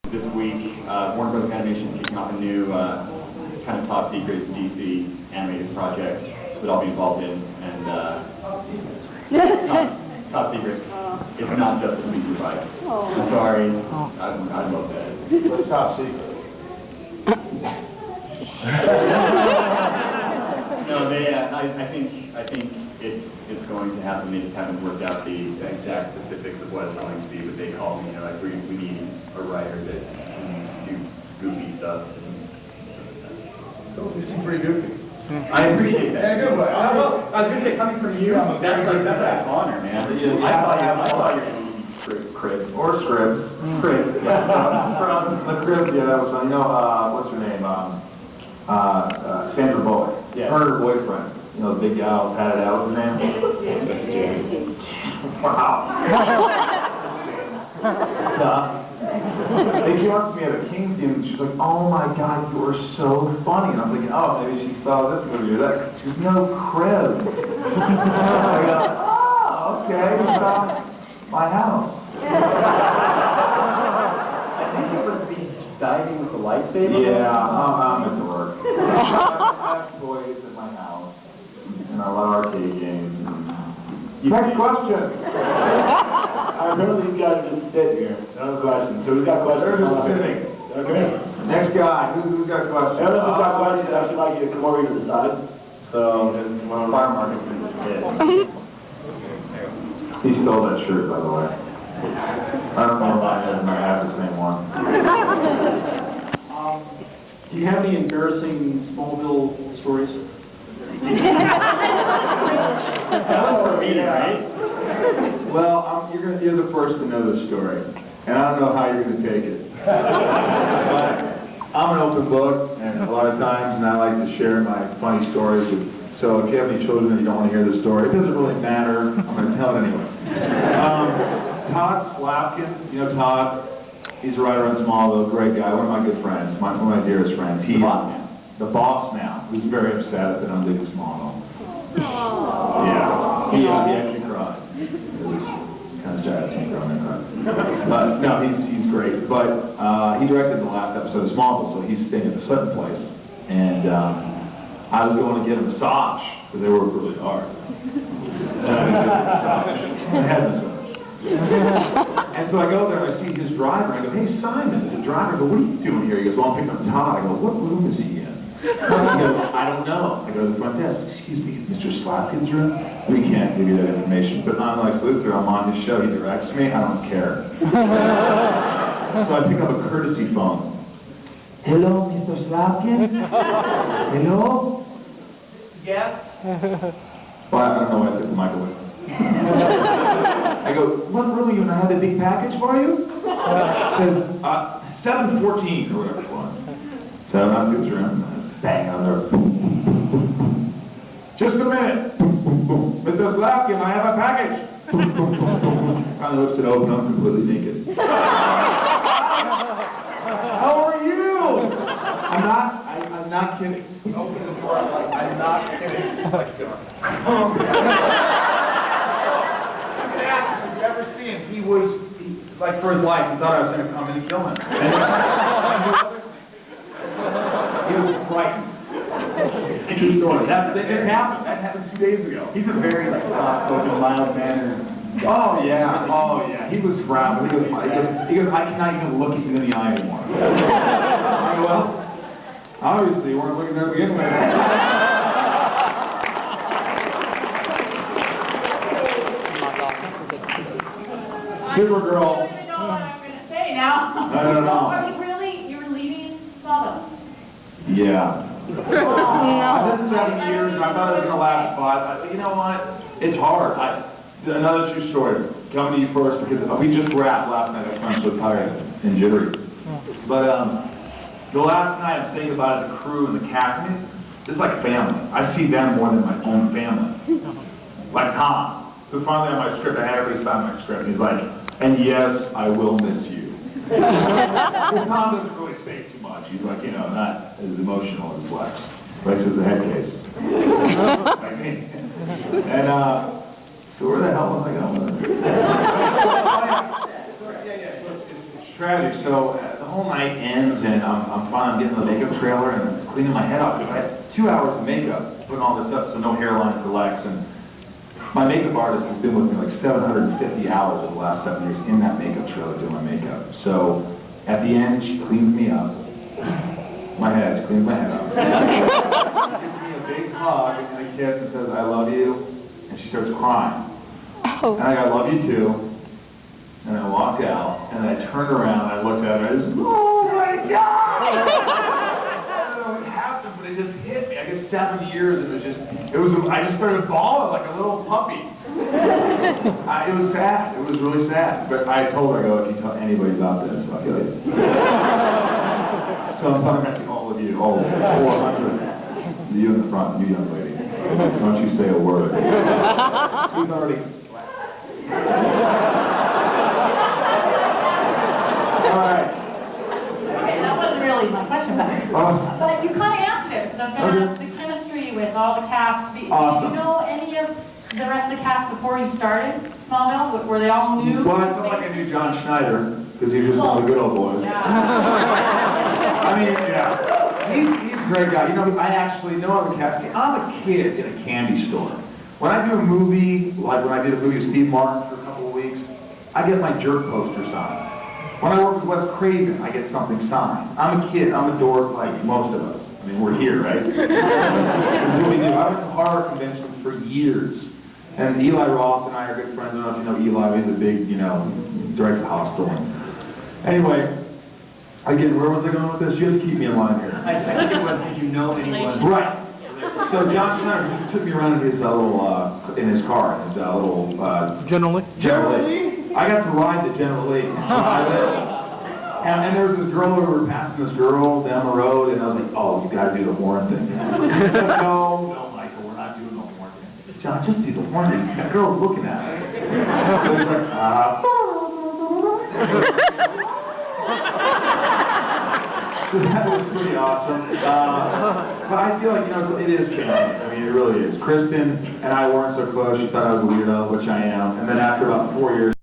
This week, Warner Bros. Animation kicking off a new kind of top secret DC animated project that I'll be involved in, and top secret. It's not just a Sleepy Ride. I'm sorry, I love that. What's top secret? No, they. I think it's going to happen. They just haven't worked out the exact specifics of what it's going to be. But they called me, like we need a writer that can do goofy stuff. So you seem pretty goofy. I appreciate that. Yeah, good one. I was going to say, coming from you, that's an honor, man. I thought you were crib or scribs. Crib. From the crib, yeah, that was fun. You know, what's her name? Sandra Bullock. Yeah. Her boyfriend. You know, the big gal, padded out with his name. Wow. They came up to me at a King's game and she's like, "Oh my God, you are so funny." And I'm thinking, oh, maybe she saw this movie or that. She goes, "No, crib." I go, "Oh, okay, my house." I think it was the diving with the lightsaber. Yeah, I'm at work. I have toys at my house, and I love arcade games. Next question. Apparently you guys just sit here. No questions. So who's got questions? They're just sitting. Okay. Next guy. Who's got questions? Everyone who's got questions, I'd actually like you to come over here to the side. So, Well, fire market is He stole that shirt, by the way. I don't know if I have the same one. do you have any embarrassing Smallville stories? That was for me, right? Well, you're the first to know the story, and I don't know how you're going to take it. But I'm an open book, and a lot of times, and I like to share my funny stories. So if you have any children and you don't want to hear the story, it doesn't really matter. I'm going to tell it anyway. Todd Slapkin, you know Todd? He's a writer on Smallville, great guy, one of my good friends, one of my dearest friends. He's the boss now, who's very upset that I'm leaving Smallville. Yeah, he actually cried. It was kind of sad to see him crying. But no, he's great. But he directed the last episode of Smallville, so he's staying at the Sutton place. And I was going to get a massage, because they work really hard. I had a massage. And so I go there and I see his driver. I go, "Hey, Simon, the driver." I go, "What are you doing here?" He goes, "Well, I'm picking up Todd." I go, "What room is he in?" He goes, "I don't know." I go to the front desk. "Excuse me, is Mr. Slapkin's room?" "We can't give you that information." But unlike Luther, I'm on his show. He directs me. I don't care. So I pick up a courtesy phone. "Hello, Mr. Slapkin? Hello?" Yes. Well, I don't know why I took the mic away. I go, "What room are you in? I have a big package for you?" It says, 714 or whatever it was. So I'm in his room, bang on there. "Just a minute. Mr. Slapkin, I have a package." Finally lifts it open, I'm completely naked. "How are you?" I'm not kidding. Open the door, I'm like, "I'm not kidding." If you ever see him, he was, like, for his life, he thought I was going to come in and kill him. He was frightened. True story. That happened. That happened 2 days ago. He's a very soft-spoken, mild-mannered. Oh yeah. He was proud. He goes, "I cannot even look at you in the eye anymore." I go, "Well, obviously you weren't looking at me to begin with." Supergirl. I don't even know what I'm going to say now. I don't know. Are you really? You were leaving Smallville? Yeah. I've been 7 years, and I thought it was going to last 5. But you know what? It's hard. Another true story. Coming to you first, because we just wrapped last night. I'm so tired and jittery. But the last night I'm saying about the crew and the cast, it's like family. I see them more than my own family. Like Tom, who finally on my script, I had everybody sign my script, and he's like, "And yes, I will miss you." Tom doesn't really say too much. He's like, not as emotional as Lex. Lex is the head case. Like me. And, so where the hell was I going with it? It's tragic. So whole night ends, and I'm getting the makeup trailer and cleaning my head off, because I had 2 hours of makeup, putting all this up so no hairline for Lex, and my makeup artist has been with me like 750 hours of the last 7 years in that makeup trailer doing my makeup. So at the end, she cleans me up. She cleans my head up. Gives me a big hug and a kiss and says, "I love you," and she starts crying. And I go, "I love you too." And I walked out, and I turned around, and I looked at her, and I just, oh my God! I don't know what happened, but it just hit me. I guess 7 years, and I just started bawling like a little puppy. It was sad. It was really sad. But I told her, I go, if you tell anybody about this, I'll kill you. So I'm talking to all of you, all 400. You in the front, you young lady. Don't you say a word. She's already... All right. Okay, that wasn't really my question, but you kind of answered it. So the chemistry with all the cast. Awesome. Did you know any of the rest of the cast before you started Smallville? Were they all new? Well, I felt like I knew John Schneider, because he was just one of the good old boys. Yeah. I mean, yeah. He's a great guy. You know, I actually know other cast. I'm a kid in a candy store. When I do a movie, like when I did a movie with Steve Martin for a couple of weeks, I get my jerk poster signed. When I work with Wes Craven, I get something signed. I'm a kid, I'm a dork like most of us. I mean, we're here, right? That's what we do. I went to horror conventions for years. And Eli Roth and I are good friends. I don't know if you know Eli, he's a big, director of Hostel. Anyway, again, where was I going with this? You have to keep me in line here. I think it was, did you know anyone? Right. So John Schneider took me around in his in his car, in his little General Lee? I got to ride the General Lee. And there was this girl, we were passing this girl down the road, and I was like, oh, you gotta do the horn thing. No, Michael, we're not doing the horn thing. John, just do the horn thing. That girl's looking at me. So he's like, So that was pretty awesome. But I feel like, it is canon. I mean, it really is. Kristen and I weren't so close. She thought I was a weirdo, which I am. And then after about 4 years,